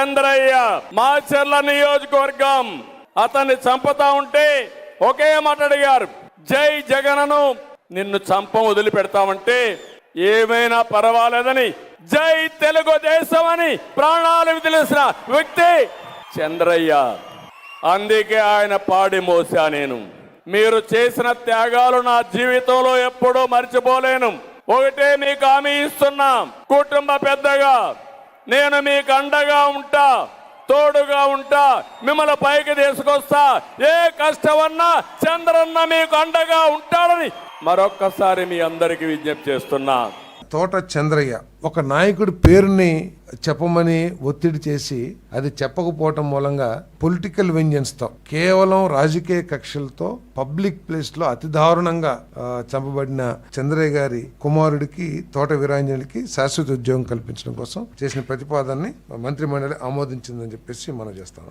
చంద్రయ్య మాచర్ల నియోజకవర్గం అతన్ని చంపుతా ఉంటే ఒకే మాట అడిగారు, జై జగనను నిన్ను చంపం వదిలిపెడతామంటే ఏమైనా పర్వాలేదని జై తెలుగుదేశం అని ప్రాణాలు వదిలేసిన వ్యక్తి చంద్రయ్య. అందుకే ఆయన పాడి మోసా నేను. మీరు చేసిన త్యాగాలు నా జీవితంలో ఎప్పుడూ మర్చిపోలేను. ఒకటే మీకు హామీ ఇస్తున్నా, కుటుంబ పెద్దగా నేను మీకు అండగా ఉంటా, తోడుగా ఉంటా, మిమ్మల్ని పైకి తీసుకొస్తా. ఏ కష్టమన్నా చంద్రన్న మీకు అండగా ఉంటాడని మరొక్కసారి మీ అందరికీ విజ్ఞప్తి చేస్తున్నా. తోట చంద్రయ్య ఒక నాయకుడి పేరుని చెప్పమని ఒత్తిడి చేసి అది చెప్పకపోవటం మూలంగా పొలిటికల్ వెంజెన్స్తో కేవలం రాజకీయ కక్షలతో పబ్లిక్ ప్లేస్ లో అతి దారుణంగా చంపబడిన చంద్రయ్య గారి కుమారుడికి తోట వీరాంజలికి శాశ్వత ఉద్యోగం కల్పించడం కోసం చేసిన ప్రతిపాదనని మంత్రి మండలి ఆమోదించిందని చెప్పేసి మనం చేస్తాం.